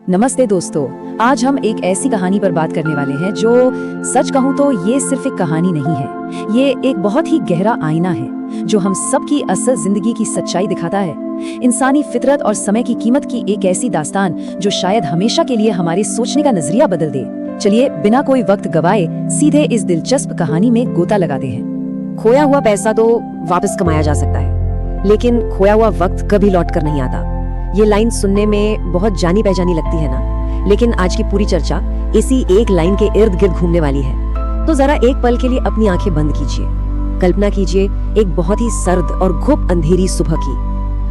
नमस्ते दोस्तों, आज हम एक ऐसी कहानी पर बात करने वाले हैं जो सच कहूँ तो ये सिर्फ एक कहानी नहीं है। ये एक बहुत ही गहरा आईना है जो हम सबकी असल जिंदगी की सच्चाई दिखाता है। इंसानी फितरत और समय की कीमत की एक ऐसी दास्तान जो शायद हमेशा के लिए हमारे सोचने का नजरिया बदल दे। चलिए बिना कोई वक्त गवाए सीधे इस दिलचस्प कहानी में गोता लगाते हैं। खोया हुआ पैसा तो वापस कमाया जा सकता है, लेकिन खोया हुआ वक्त कभी लौट कर नहीं आता। ये लाइन सुनने में बहुत जानी पहचानी लगती है ना, लेकिन आज की पूरी चर्चा इसी एक लाइन के इर्द गिर्द घूमने वाली है। तो जरा एक पल के लिए अपनी आंखें बंद कीजिए। कल्पना कीजिए एक बहुत ही सर्द और घुप अंधेरी सुबह की।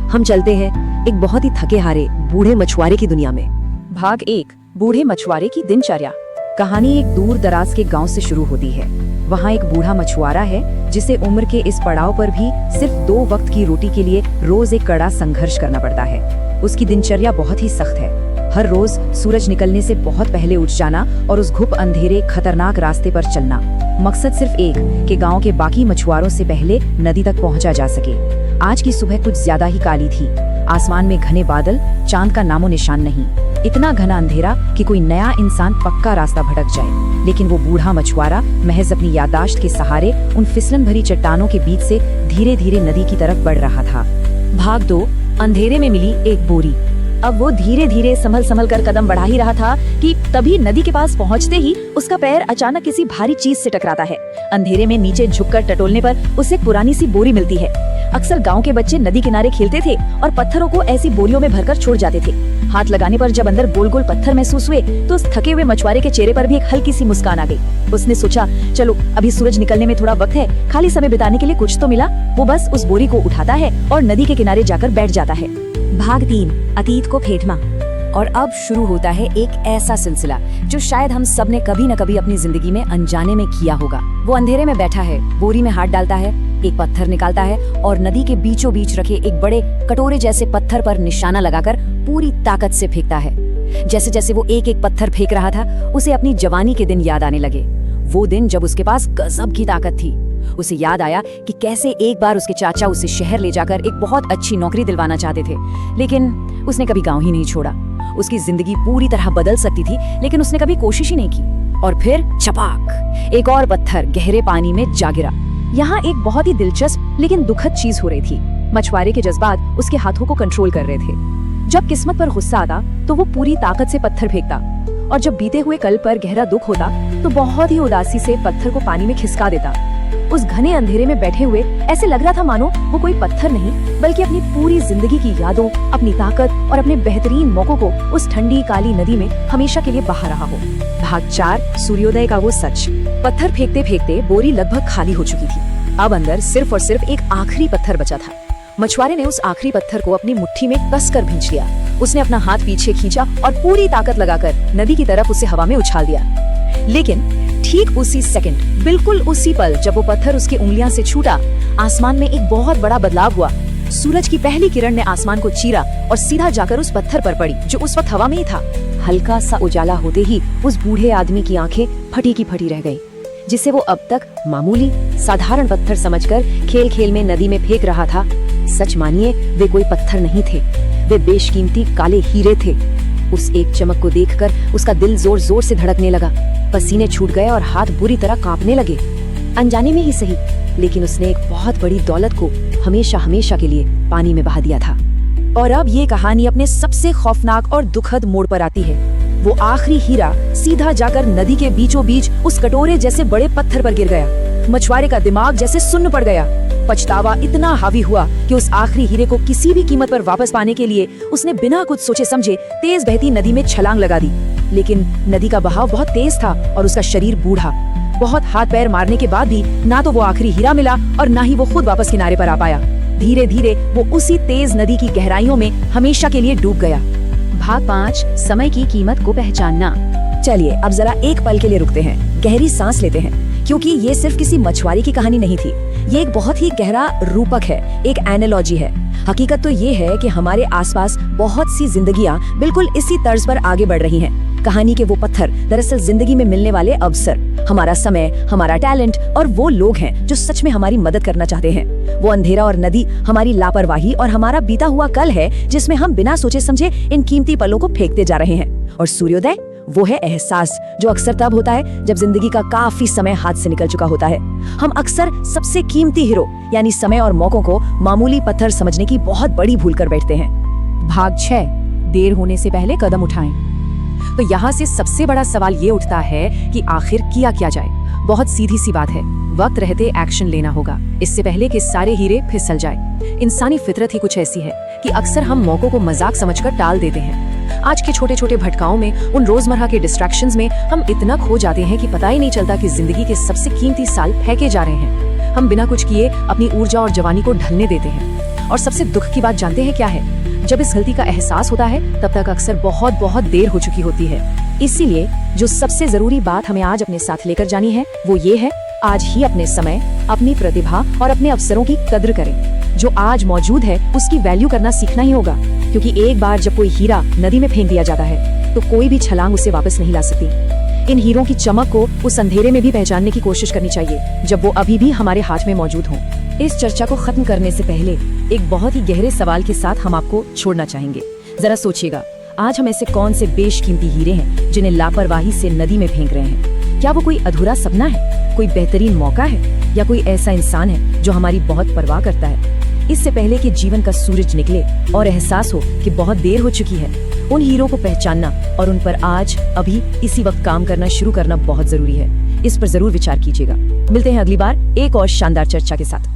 हम चलते हैं एक बहुत ही थके हारे बूढ़े मछुआरे की दुनिया में। भाग 1, बूढ़े मछुआरे की दिनचर्या। कहानी एक दूर दराज के गांव से शुरू होती है। वहाँ एक बूढ़ा मछुआरा है जिसे उम्र के इस पड़ाव पर भी सिर्फ 2 वक्त की रोटी के लिए रोज एक कड़ा संघर्ष करना पड़ता है। उसकी दिनचर्या बहुत ही सख्त है। हर रोज सूरज निकलने से बहुत पहले उठ जाना और उस घुप अंधेरे खतरनाक रास्ते पर चलना। मकसद सिर्फ एक कि गांव के बाकी मछुआरों से पहले नदी तक पहुंचा जा सके। आज की सुबह कुछ ज्यादा ही काली थी। आसमान में घने बादल, चांद का नामो निशान नहीं। इतना घना अंधेरा कि कोई नया इंसान पक्का रास्ता भटक जाए। लेकिन वो बूढ़ा मछुआरा महज अपनी याददाश्त के सहारे उन फिसलन भरी चट्टानों के बीच से धीरे धीरे नदी की तरफ बढ़ रहा था। भाग 2, अंधेरे में मिली एक बोरी। अब वो धीरे धीरे संभल कर कदम बढ़ा ही रहा था कि तभी नदी के पास पहुंचते ही उसका पैर अचानक किसी भारी चीज से टकराता है। अंधेरे में नीचे झुककर टटोलने पर उसे एक पुरानी सी बोरी मिलती है। अक्सर गांव के बच्चे नदी किनारे खेलते थे और पत्थरों को ऐसी बोरियों में भरकर छोड़ जाते थे। हाथ लगाने पर जब अंदर गोल गोल पत्थर महसूस हुए तो उस थके हुए मछुआरे के चेहरे पर भी एक हल्की सी मुस्कान आ गई। उसने सोचा, चलो अभी सूरज निकलने में थोड़ा वक्त है, खाली समय बिताने के लिए कुछ तो मिला। वो बस उस बोरी को उठाता है और नदी के किनारे जाकर बैठ जाता है। भाग 3, अतीत को फेंटना। और अब शुरू होता है एक ऐसा सिलसिला जो शायद हम सब ने कभी न कभी अपनी जिंदगी में अनजाने में किया होगा। वो अंधेरे में बैठा है, बोरी में हाथ डालता है, एक पत्थर निकालता है और नदी के बीचों बीच रखे एक बड़े कटोरे जैसे पत्थर पर निशाना लगाकर पूरी ताकत से फेंकता है। जैसे जैसे वो एक एक पत्थर फेंक रहा था, उसे अपनी जवानी के दिन याद आने लगे। वो दिन जब उसके पास गजब की ताकत थी। उसे याद आया कि कैसे एक बार उसके चाचा उसे शहर ले जाकर एक बहुत अच्छी नौकरी दिलवाना चाहते थे, लेकिन उसने कभी गांव ही नहीं छोड़ा। उसकी जिंदगी पूरी तरह बदल सकती थी, लेकिन उसने कभी कोशिश ही नहीं की। और फिर छपाक, एक और पत्थर गहरे पानी में जा गिरा। यहाँ एक बहुत ही दिलचस्प लेकिन दुखद चीज हो रही थी। मछुआरे के जज्बात उसके हाथों को कंट्रोल कर रहे थे। जब किस्मत पर गुस्सा आता तो वो पूरी ताकत से पत्थर फेंकता, और जब बीते हुए कल पर गहरा दुख होता तो बहुत ही उदासी से पत्थर को पानी में खिसका देता। उस घने अंधेरे में बैठे हुए ऐसे लग रहा था मानो वो कोई पत्थर नहीं, बल्कि अपनी पूरी जिंदगी की यादों, अपनी ताकत और अपने बेहतरीन मौकों को उस ठंडी काली नदी में हमेशा के लिए बहा रहा हो। भाग 4, सूर्योदय का वो सच। पत्थर फेंकते फेंकते बोरी लगभग खाली हो चुकी थी। अब अंदर सिर्फ और सिर्फ एक आखिरी पत्थर बचा था। मछुआरे ने उस आखिरी पत्थर को अपनी मुट्ठी में कसकर भींच लिया। उसने अपना हाथ पीछे खींचा और पूरी ताकत लगाकर नदी की तरफ उसे हवा में उछाल दिया। लेकिन ठीक उसी सेकंड, बिल्कुल उसी पल जब वो पत्थर उसकी उंगलियां से छूटा, आसमान में एक बहुत बड़ा बदलाव हुआ। सूरज की पहली किरण ने आसमान को चीरा और सीधा जाकर उस पत्थर पर पड़ी जो उस वक्त हवा में ही था। हल्का सा उजाला होते ही उस बूढ़े आदमी की आंखें फटी की फटी रह गई, जिसे वो अब तक मामूली साधारण पत्थर समझकर खेल खेल में नदी में फेंक रहा था। सच मानिए, वे कोई पत्थर नहीं थे, वे बेशकीमती काले हीरे थे। उस एक चमक को देखकर उसका दिल जोर जोर से धड़कने लगा। पसीने छूट गए और हाथ बुरी तरह कांपने लगे। अनजाने में ही सही, लेकिन उसने एक बहुत बड़ी दौलत को हमेशा हमेशा के लिए पानी में बहा दिया था। और अब ये कहानी अपने सबसे खौफनाक और दुखद मोड़ पर आती है। वो आखिरी हीरा सीधा जाकर नदी के बीचों बीच उस कटोरे जैसे बड़े पत्थर पर गिर गया। मछुआरे का दिमाग जैसे सुन्न पड़ गया। पछतावा इतना हावी हुआ कि उस आखिरी हीरे को किसी भी कीमत पर वापस पाने के लिए उसने बिना कुछ सोचे समझे तेज बहती नदी में छलांग लगा दी। लेकिन नदी का बहाव बहुत तेज था और उसका शरीर बूढ़ा। बहुत हाथ पैर मारने के बाद भी ना तो वो आखिरी हीरा मिला और ना ही वो खुद वापस किनारे पर आ पाया। धीरे धीरे वो उसी तेज नदी की गहराइयों में हमेशा के लिए डूब गया। भाग 5, समय की कीमत को पहचानना। चलिए अब जरा एक पल के लिए रुकते हैं, गहरी सांस लेते हैं, क्योंकि ये सिर्फ किसी मछुआरे की कहानी नहीं थी। ये एक बहुत ही गहरा रूपक है, एक एनालॉजी है। हकीकत तो ये है कि हमारे आसपास बहुत सी जिंदगियां बिल्कुल इसी तर्ज पर आगे बढ़ रही हैं। कहानी के वो पत्थर दरअसल जिंदगी में मिलने वाले अवसर, हमारा समय, हमारा टैलेंट और वो लोग हैं जो सच में हमारी मदद करना चाहते हैं। वो अंधेरा और नदी हमारी लापरवाही और हमारा बीता हुआ कल है जिसमें हम बिना सोचे समझे इन कीमती पलों को फेंकते जा रहे हैं। और सूर्योदय वो है एहसास जो अक्सर तब होता है जब जिंदगी का काफी समय हाथ से निकल चुका होता है। हम अक्सर सबसे कीमती हीरो यानी समय और मौकों को मामूली पत्थर समझने की बहुत बड़ी भूल कर बैठते हैं। भाग 6, देर होने से पहले कदम उठाएं। तो यहाँ से सबसे बड़ा सवाल ये उठता है कि आखिर किया क्या जाए। बहुत सीधी सी बात है, वक्त रहते एक्शन लेना होगा, इससे पहले कि सारे हीरे फिसल जाए। इंसानी फितरत ही कुछ ऐसी है कि अक्सर हम मौकों को मजाक समझकर टाल देते हैं। आज के छोटे छोटे भटकाओं में, उन रोजमर्रा के डिस्ट्रैक्शंस में हम इतना खो जाते हैं कि पता ही नहीं चलता कि जिंदगी के सबसे कीमती साल फेंके जा रहे हैं। हम बिना कुछ किए अपनी ऊर्जा और जवानी को ढलने देते हैं। और सबसे दुख की बात जानते हैं क्या है? जब इस गलती का एहसास होता है तब तक अक्सर बहुत बहुत देर हो चुकी होती है। इसीलिए जो सबसे जरूरी बात हमें आज अपने साथ लेकर जानी है वो ये है, आज ही अपने समय, अपनी प्रतिभा और अपने अवसरों की कद्र करें। जो आज मौजूद है उसकी वैल्यू करना सीखना ही होगा, क्योंकि एक बार जब कोई हीरा नदी में फेंक दिया जाता है तो कोई भी छलांग उसे वापस नहीं ला सकती। इन हीरों की चमक को उस अंधेरे में भी पहचानने की कोशिश करनी चाहिए जब वो अभी भी हमारे हाथ में मौजूद हों। इस चर्चा को खत्म करने से पहले एक बहुत ही गहरे सवाल के साथ हम आपको छोड़ना चाहेंगे। जरा सोचिएगा, आज हम ऐसे कौन से बेशकीमती हीरे हैं जिन्हें लापरवाही से नदी में फेंक रहे हैं? क्या वो कोई अधूरा सपना है, कोई बेहतरीन मौका है, या कोई ऐसा इंसान है जो हमारी बहुत परवाह करता है? इससे पहले कि जीवन का सूरज निकले और एहसास हो कि बहुत देर हो चुकी है, उन हीरो को पहचानना और उन पर आज अभी इसी वक्त काम करना शुरू करना बहुत जरूरी है। इस पर जरूर विचार कीजिएगा। मिलते हैं अगली बार एक और शानदार चर्चा के साथ।